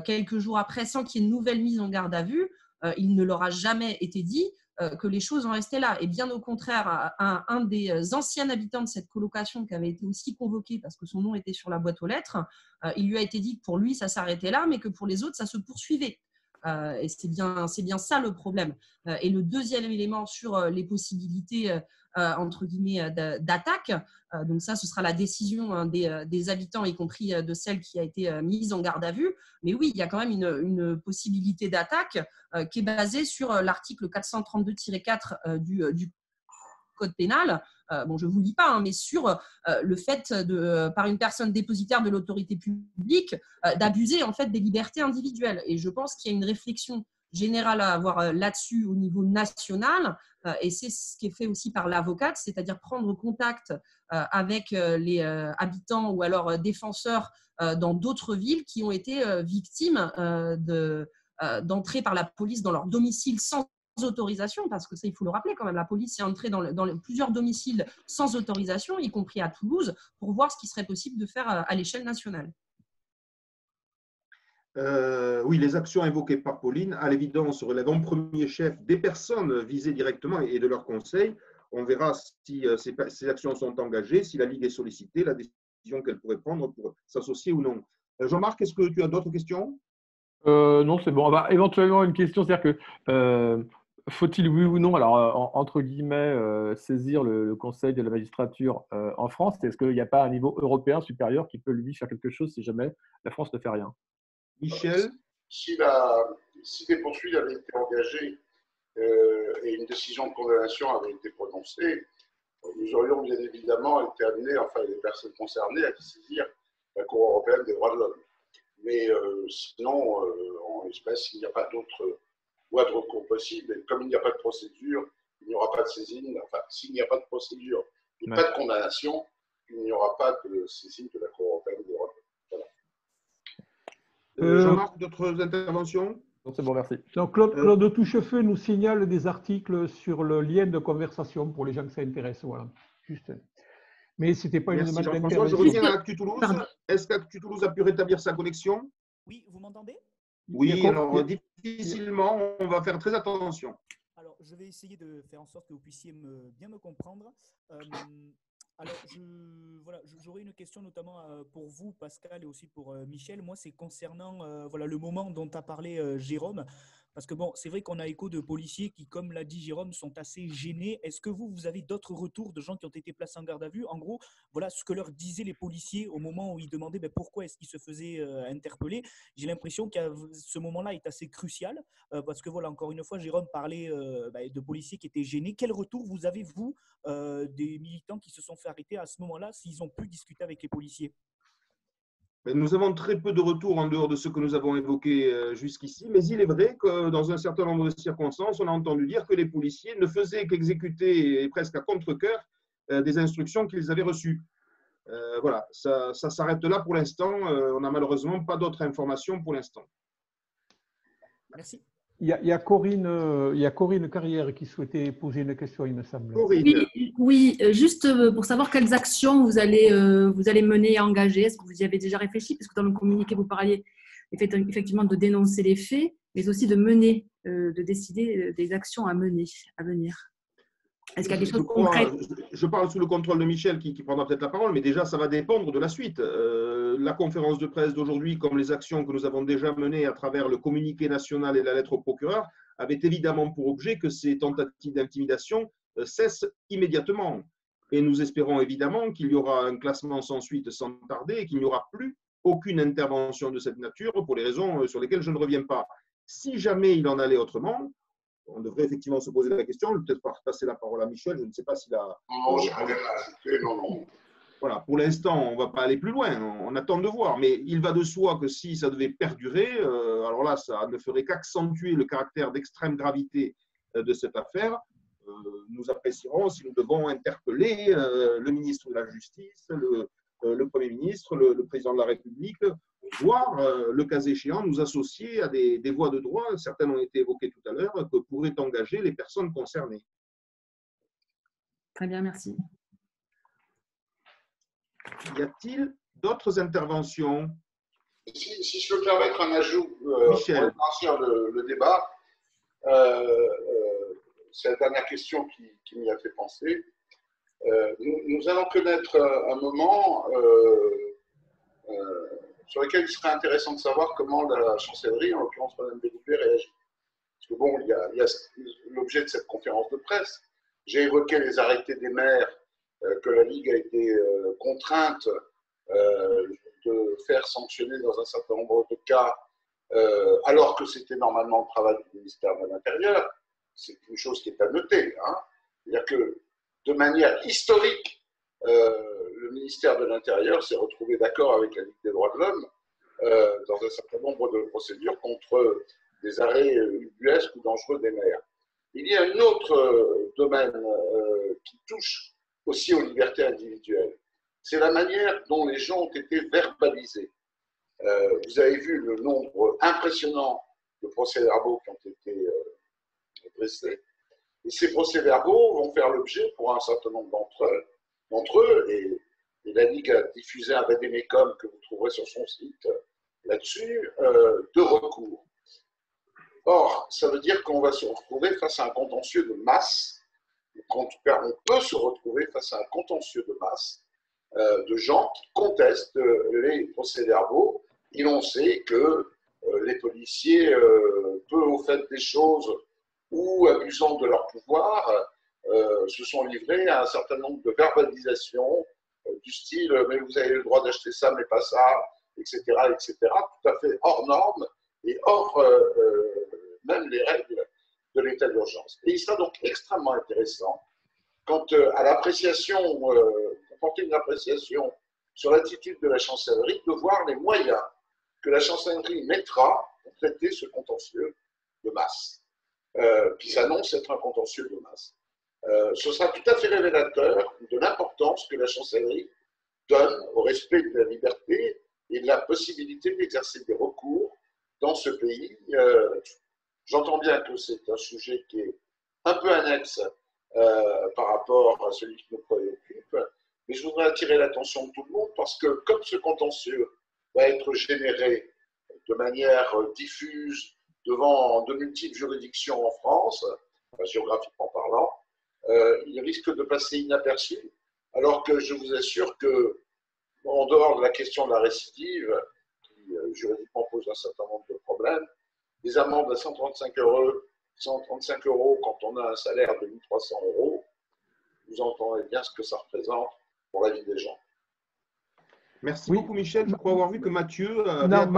quelques jours après, sans qu'il y ait une nouvelle mise en garde à vue. Il ne leur a jamais été dit que les choses en restaient là. Et bien au contraire, un des anciens habitants de cette colocation qui avait été aussi convoqué parce que son nom était sur la boîte aux lettres, il lui a été dit que pour lui, ça s'arrêtait là, mais que pour les autres, ça se poursuivait. Et c'est bien ça le problème. Et le deuxième élément sur les possibilités entre guillemets d'attaque, donc ça ce sera la décision des habitants, y compris de celle qui a été mise en garde à vue. Mais oui, il y a quand même une possibilité d'attaque qui est basée sur l'article 432-4 du Code pénal. Bon, je ne vous lis pas, mais sur le fait par une personne dépositaire de l'autorité publique d'abuser en fait des libertés individuelles. Et je pense qu'il y a une réflexion générale à avoir là-dessus au niveau national, et c'est ce qui est fait aussi par l'avocate, c'est-à-dire prendre contact avec les habitants ou alors défenseurs dans d'autres villes qui ont été victimes d'entrée par la police dans leur domicile sans autorisation, parce que ça, il faut le rappeler quand même, la police est entrée dans plusieurs domiciles sans autorisation, y compris à Toulouse, pour voir ce qui serait possible de faire à l'échelle nationale. Oui, les actions évoquées par Pauline, à l'évidence, relèvent en premier chef des personnes visées directement et de leurs conseils. On verra si ces actions sont engagées, si la Ligue est sollicitée, la décision qu'elle pourrait prendre pour s'associer ou non. Jean-Marc, est-ce que tu as d'autres questions? Non, c'est bon. Bah, éventuellement, une question, c'est-à-dire que faut-il, oui ou non, alors entre guillemets, saisir le Conseil de la magistrature en France? Est-ce qu'il n'y a pas un niveau européen supérieur qui peut, lui, faire quelque chose si jamais la France ne fait rien? Michel? Si des poursuites avaient été engagées et une décision de condamnation avait été prononcée, nous aurions bien évidemment été amenés, enfin les personnes concernées, à saisir la Cour européenne des droits de l'homme. Mais sinon, en l'espèce, il n'y a pas d'autre voie de recours possible. Et comme il n'y a pas de procédure, il n'y aura pas de saisine. Enfin, s'il n'y a pas de procédure et pas de condamnation, il n'y aura pas de saisine de la Cour européenne des droits de l'homme. Voilà. Jean-Marc, d'autres interventions? Non, c'est bon, merci. Donc, Claude Touchefeu nous signale des articles sur le lien de conversation pour les gens que ça intéresse. Voilà. Juste. Mais ce n'était pas une demande d'intervention. Je reviens à Actu Toulouse. Est-ce qu'Actu Toulouse a pu rétablir sa connexion? Oui, vous m'entendez? Oui, alors difficilement, on va faire très attention. Alors, je vais essayer de faire en sorte que vous puissiez bien me comprendre. Alors, j'aurais une question notamment pour vous, Pascal, et aussi pour Michel. Moi, c'est concernant le moment dont a parlé Jérôme. Parce que bon, c'est vrai qu'on a écho de policiers qui, comme l'a dit Jérôme, sont assez gênés. Est-ce que vous avez d'autres retours de gens qui ont été placés en garde à vue? En gros, voilà ce que leur disaient les policiers au moment où ils demandaient pourquoi est-ce qu'ils se faisaient interpeller. J'ai l'impression que ce moment-là est assez crucial parce que voilà, encore une fois, Jérôme parlait de policiers qui étaient gênés. Quel retour vous avez, vous, des militants qui se sont fait arrêter à ce moment-là, s'ils ont pu discuter avec les policiers? Nous avons très peu de retours en dehors de ce que nous avons évoqué jusqu'ici, mais il est vrai que dans un certain nombre de circonstances, on a entendu dire que les policiers ne faisaient qu'exécuter presque à contre-cœur des instructions qu'ils avaient reçues. Voilà, ça s'arrête là pour l'instant. On n'a malheureusement pas d'autres informations pour l'instant. Merci. Il y a Corinne Carrière qui souhaitait poser une question, il me semble. Oui, juste pour savoir quelles actions vous allez mener et engager. Est-ce que vous y avez déjà réfléchi? Parce que dans le communiqué, vous parliez effectivement de dénoncer les faits, mais aussi de mener, de décider des actions à mener, à venir. Est-ce qu'il y a des choses concrètes? Je parle sous le contrôle de Michel qui prendra peut-être la parole, mais déjà ça va dépendre de la suite. La conférence de presse d'aujourd'hui, comme les actions que nous avons déjà menées à travers le communiqué national et la lettre au procureur, avaient évidemment pour objet que ces tentatives d'intimidation cessent immédiatement. Et nous espérons évidemment qu'il y aura un classement sans suite sans tarder et qu'il n'y aura plus aucune intervention de cette nature pour les raisons sur lesquelles je ne reviens pas. Si jamais il en allait autrement, on devrait effectivement se poser la question. Je vais peut-être passer la parole à Michel. Je ne sais pas s'il a… Non, j'ai rien à ajouter. Non. Voilà, pour l'instant, on ne va pas aller plus loin. On attend de voir. Mais il va de soi que si ça devait perdurer, alors là, ça ne ferait qu'accentuer le caractère d'extrême gravité de cette affaire. Nous apprécierons si nous devons interpeller le ministre de la Justice, le Premier ministre, le Président de la République, voire, le cas échéant, nous associer à des voies de droit, certaines ont été évoquées tout à l'heure, que pourraient engager les personnes concernées. Très bien, merci. Y a-t-il d'autres interventions? Si je peux permettre un ajout Michel. pour élargir le débat, c'est la dernière question qui m'y a fait penser. Nous allons connaître un moment sur lequel il serait intéressant de savoir comment la chancellerie, en l'occurrence Mme Belloubet, réagit. Parce que bon, il y a l'objet de cette conférence de presse. J'ai évoqué les arrêtés des maires que la Ligue a été contrainte de faire sanctionner dans un certain nombre de cas, alors que c'était normalement le travail du ministère de l'Intérieur. C'est une chose qui est à noter. Hein. C'est-à-dire que, de manière historique, le ministère de l'Intérieur s'est retrouvé d'accord avec la Ligue des droits de l'homme dans un certain nombre de procédures contre des arrêts ubuesques ou dangereux des maires. Il y a un autre domaine qui touche aussi aux libertés individuelles. C'est la manière dont les gens ont été verbalisés. Vous avez vu le nombre impressionnant de procès-verbaux qui ont été dressés. Et ces procès-verbaux vont faire l'objet, pour un certain nombre d'entre eux, et la Ligue a diffusé un vade-mecum que vous trouverez sur son site là-dessus, de recours. Or, ça veut dire qu'on va se retrouver face à un contentieux de masse. En tout cas, on peut se retrouver face à un contentieux de masse de gens qui contestent les procès-verbaux. Et on sait que les policiers, peu au fait des choses ou abusant de leur pouvoir, se sont livrés à un certain nombre de verbalisations du style « mais vous avez le droit d'acheter ça, mais pas ça », etc., tout à fait hors normes et hors même les règles de l'état d'urgence. Et il sera donc extrêmement intéressant quand à l'appréciation, pour porter une appréciation sur l'attitude de la chancellerie, de voir les moyens que la chancellerie mettra pour traiter ce contentieux de masse, qui s'annonce être un contentieux de masse. Ce sera tout à fait révélateur de l'importance que la chancellerie donne au respect de la liberté et de la possibilité d'exercer des recours dans ce pays. J'entends bien que c'est un sujet qui est un peu annexe par rapport à celui qui nous préoccupe, mais je voudrais attirer l'attention de tout le monde parce que comme ce contentieux va être généré de manière diffuse devant de multiples juridictions en France, géographiquement parlant, il risque de passer inaperçu, alors que je vous assure que, en dehors de la question de la récidive, qui juridiquement pose un certain nombre de problèmes, des amendes à 135 € quand on a un salaire de 1 300 €, vous entendez bien ce que ça représente pour la vie des gens. Merci beaucoup, Michel. Je crois avoir vu que Mathieu. Non,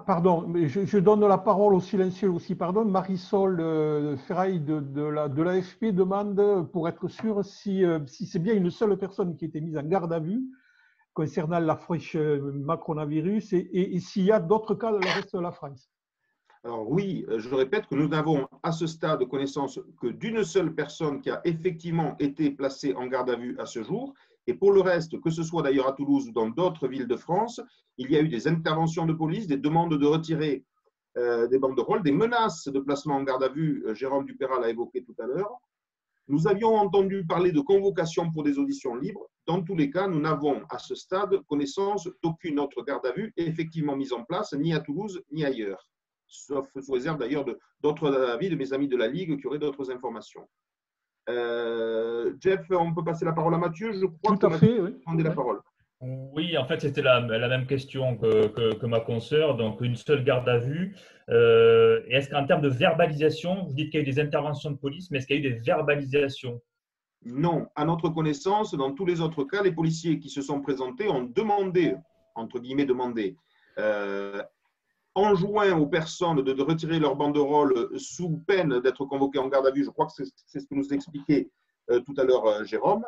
pardon, mais je donne la parole au silencieux aussi. Pardon, Marisol Ferraille de l'AFP demande, pour être sûr, si c'est bien une seule personne qui a été mise en garde à vue concernant la friche macronavirus et s'il y a d'autres cas dans le reste de la France. Alors oui, je répète que nous n'avons à ce stade connaissance que d'une seule personne qui a effectivement été placée en garde à vue à ce jour. Et pour le reste, que ce soit d'ailleurs à Toulouse ou dans d'autres villes de France, il y a eu des interventions de police, des demandes de retirer des banderoles, des menaces de placement en garde à vue. Jérôme Dupéra l'a évoqué tout à l'heure. Nous avions entendu parler de convocation pour des auditions libres. Dans tous les cas, nous n'avons à ce stade connaissance d'aucune autre garde à vue effectivement mise en place, ni à Toulouse, ni ailleurs. Sauf sous réserve d'ailleurs d'autres avis de mes amis de la Ligue qui auraient d'autres informations. Jeff, on peut passer la parole à Mathieu. Je crois que Mathieu a demandé la parole. Oui, en fait, c'était la même question que ma consoeur. Donc, une seule garde à vue. Et est-ce qu'en termes de verbalisation, vous dites qu'il y a eu des interventions de police, mais est-ce qu'il y a eu des verbalisations? Non. À notre connaissance, dans tous les autres cas, les policiers qui se sont présentés ont demandé, entre guillemets, enjoint aux personnes de retirer leur banderole sous peine d'être convoquées en garde à vue. Je crois que c'est ce que nous expliquait tout à l'heure Jérôme.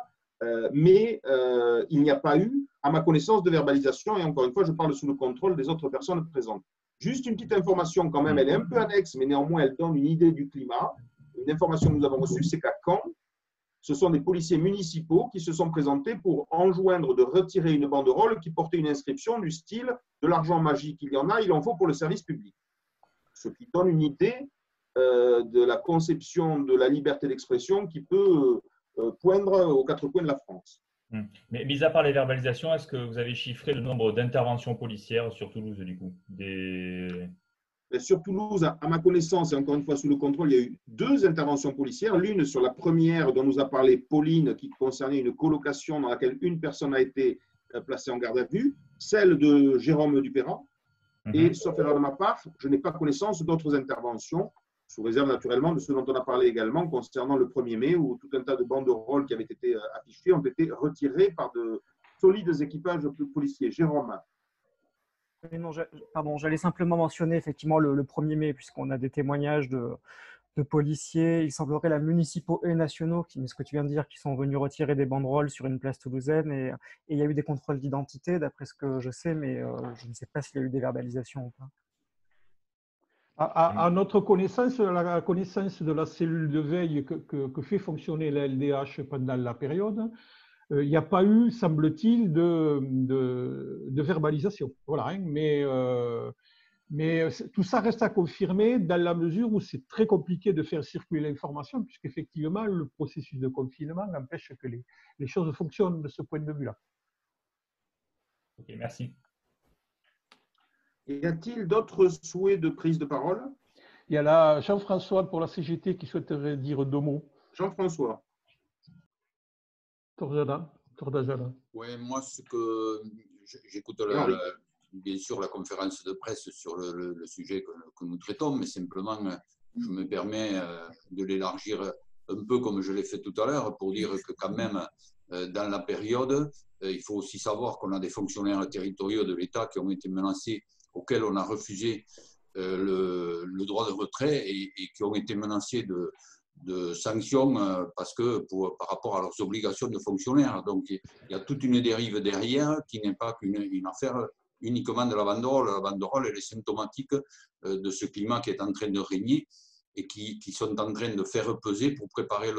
Mais il n'y a pas eu, à ma connaissance, de verbalisation. Et encore une fois, je parle sous le contrôle des autres personnes présentes. Juste une petite information quand même, elle est un peu annexe, mais néanmoins, elle donne une idée du climat. Une information que nous avons reçue, c'est qu'à Caen, ce sont des policiers municipaux qui se sont présentés pour enjoindre de retirer une banderole qui portait une inscription du style « de l'argent magique, il y en a, il en faut pour le service public ». Ce qui donne une idée de la conception de la liberté d'expression qui peut poindre aux quatre coins de la France. Mais mis à part les verbalisations, est-ce que vous avez chiffré le nombre d'interventions policières sur Toulouse du coup? Sur Toulouse, à ma connaissance, et encore une fois sous le contrôle, il y a eu 2 interventions policières. L'une sur la première dont nous a parlé Pauline, qui concernait une colocation dans laquelle une personne a été placée en garde à vue, celle de Jérôme Dupéra. Et sauf erreur de ma part, je n'ai pas connaissance d'autres interventions, sous réserve naturellement de ce dont on a parlé également concernant le 1er mai, où tout un tas de banderoles qui avaient été affichées ont été retirées par de solides équipages policiers. Jérôme. Non, pardon, j'allais simplement mentionner effectivement le 1er mai, puisqu'on a des témoignages de policiers, il semblerait la municipaux et nationaux, mais ce que tu viens de dire, qui sont venus retirer des banderoles sur une place toulousaine, et il y a eu des contrôles d'identité, d'après ce que je sais, mais je ne sais pas s'il y a eu des verbalisations ou pas. À notre connaissance, la connaissance de la cellule de veille que fait fonctionner la LDH pendant la période, il n'y a pas eu, semble-t-il, de verbalisation. Voilà, hein, mais tout ça reste à confirmer dans la mesure où c'est très compliqué de faire circuler l'information, puisqu'effectivement, le processus de confinement empêche que les choses fonctionnent de ce point de vue-là. Ok, merci. Y a-t-il d'autres souhaits de prise de parole? Il y a là Jean-François pour la CGT qui souhaiterait dire 2 mots. Jean-François. Tordajana. Oui, moi, ce que j'écoute bien sûr la conférence de presse sur le sujet que nous traitons, mais simplement, je me permets de l'élargir un peu comme je l'ai fait tout à l'heure pour dire que quand même, dans la période, il faut aussi savoir qu'on a des fonctionnaires territoriaux de l'État qui ont été menacés, auxquels on a refusé le droit de retrait et qui ont été menacés de sanctions parce que par rapport à leurs obligations de fonctionnaires. Donc, il y a toute une dérive derrière qui n'est pas qu'une affaire uniquement de la banderole. La banderole, elle est symptomatique de ce climat qui est en train de régner et qui sont en train de faire peser pour préparer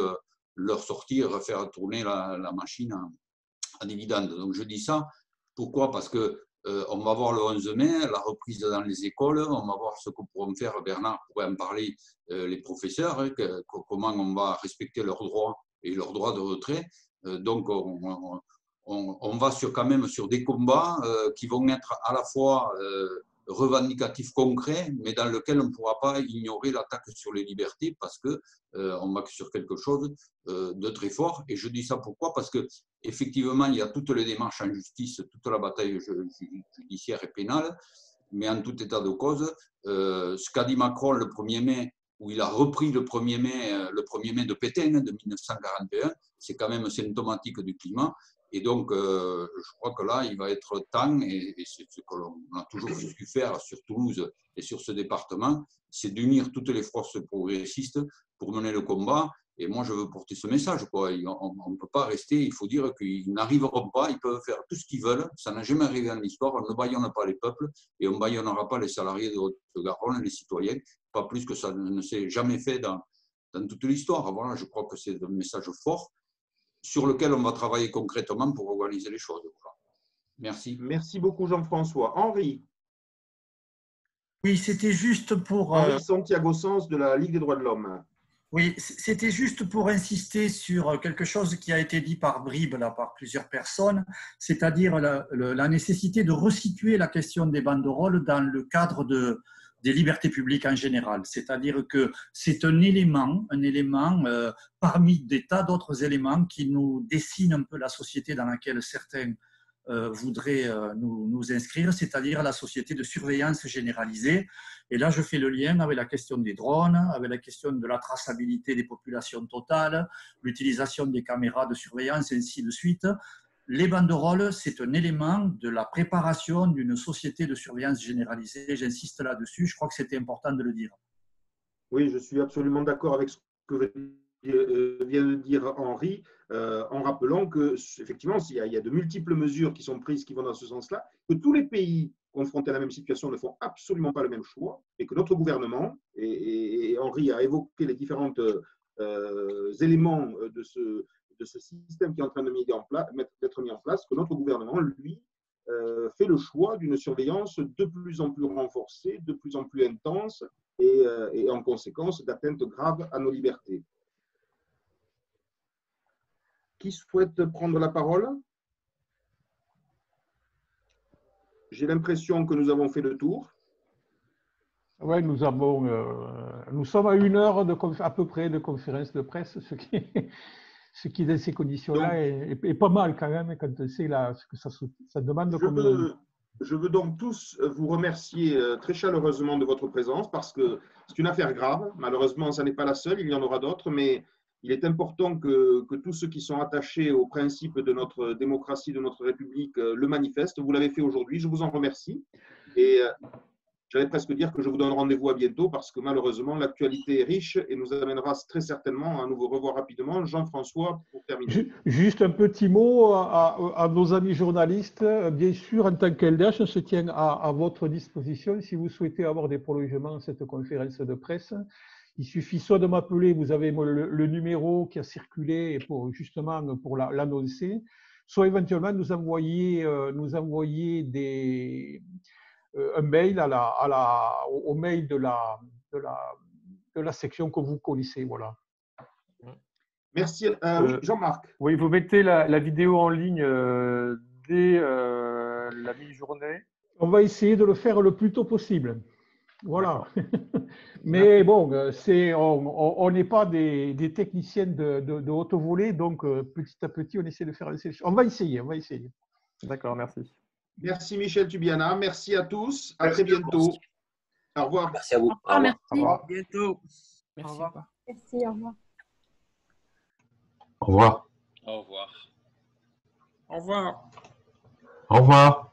leur sortie et refaire tourner la machine à dividendes. Donc, je dis ça. Pourquoi? Parce que on va voir le 11 mai, la reprise dans les écoles, on va voir ce que pourront faire, Bernard pourrait en parler, les professeurs, hein, comment on va respecter leurs droits et leurs droits de retrait. Donc, on va quand même sur des combats qui vont être à la fois revendicatifs concrets, mais dans lesquels on ne pourra pas ignorer l'attaque sur les libertés parce qu'on va sur quelque chose de très fort. Et je dis ça pourquoi? Parce qu'effectivement, il y a toutes les démarches en justice, toute la bataille judiciaire et pénale, Mais en tout état de cause, ce qu'a dit Macron le 1er mai, où il a repris le 1er mai de Pétain, de 1941, c'est quand même symptomatique du climat. Et donc, je crois que là, il va être temps, et c'est ce qu'on a toujours su faire sur Toulouse et sur ce département, c'est d'unir toutes les forces progressistes pour mener le combat. Et moi, je veux porter ce message, quoi. On ne peut pas rester, il faut dire qu'ils n'arriveront pas, ils peuvent faire tout ce qu'ils veulent. Ça n'a jamais arrivé dans l'histoire, on ne bâillonne pas les peuples et on ne bâillonnera pas les salariés de Haute-Garonne, les citoyens, pas plus que ça ne s'est jamais fait dans toute l'histoire. Voilà, je crois que c'est un message fort sur lequel on va travailler concrètement pour organiser les choses. Voilà. Merci. Merci beaucoup, Jean-François. Henri. Oui, c'était juste pour… Henri Santiago Sens de la Ligue des droits de l'homme. Oui, c'était juste pour insister sur quelque chose qui a été dit par bribes, là, par plusieurs personnes, c'est-à-dire la nécessité de resituer la question des banderoles dans le cadre des libertés publiques en général. C'est-à-dire que c'est un élément parmi des tas d'autres éléments qui nous dessinent un peu la société dans laquelle certains voudraient nous inscrire, c'est-à-dire la société de surveillance généralisée. Et là, je fais le lien avec la question des drones, avec la question de la traçabilité des populations totales, l'utilisation des caméras de surveillance, et ainsi de suite. Les banderoles, c'est un élément de la préparation d'une société de surveillance généralisée. J'insiste là-dessus, je crois que c'était important de le dire. Oui, je suis absolument d'accord avec ce que vient de dire Henri, en rappelant qu'effectivement, il y a de multiples mesures qui sont prises qui vont dans ce sens-là, que tous les pays confrontés à la même situation ne font absolument pas le même choix, et que notre gouvernement, et Henri a évoqué les différents éléments de ce système qui est en train d'être mis en place, que notre gouvernement, lui, fait le choix d'une surveillance de plus en plus renforcée, de plus en plus intense, et en conséquence d'atteintes graves à nos libertés. Qui souhaite prendre la parole? J'ai l'impression que nous avons fait le tour. Oui, nous sommes à 1 heure à peu près de conférence de presse, ce qui dans ces conditions-là est pas mal quand même, quand on sait ce que ça demande. Je veux donc tous vous remercier très chaleureusement de votre présence, parce que c'est une affaire grave. Malheureusement, ça n'est pas la seule, il y en aura d'autres, mais il est important que tous ceux qui sont attachés aux principes de notre démocratie, de notre République, le manifestent. Vous l'avez fait aujourd'hui, je vous en remercie. Et j'allais presque dire que je vous donne rendez-vous à bientôt, parce que malheureusement, l'actualité est riche et nous amènera très certainement à nous revoir rapidement. Jean-François, pour terminer. Juste un petit mot à nos amis journalistes. Bien sûr, en tant qu'LDH, on se tient à votre disposition si vous souhaitez avoir des prolongements à cette conférence de presse. Il suffit soit de m'appeler, vous avez le numéro qui a circulé justement pour l'annoncer, soit éventuellement nous envoyer un mail au mail de la section que vous connaissez. Voilà. Merci. Oui, Jean-Marc. Oui, vous mettez la vidéo en ligne dès la mi-journée. On va essayer de le faire le plus tôt possible. Voilà. Mais bon, on n'est pas des techniciens de haute volée, donc petit à petit, on essaie de faire les choses. On va essayer. D'accord, merci. Merci Michel Tubiana, merci à tous, à très bientôt. Au revoir. Merci à vous. Au revoir, merci. Au revoir. À bientôt. Merci. Au revoir. Merci, au revoir. Au revoir. Au revoir. Au revoir. Au revoir.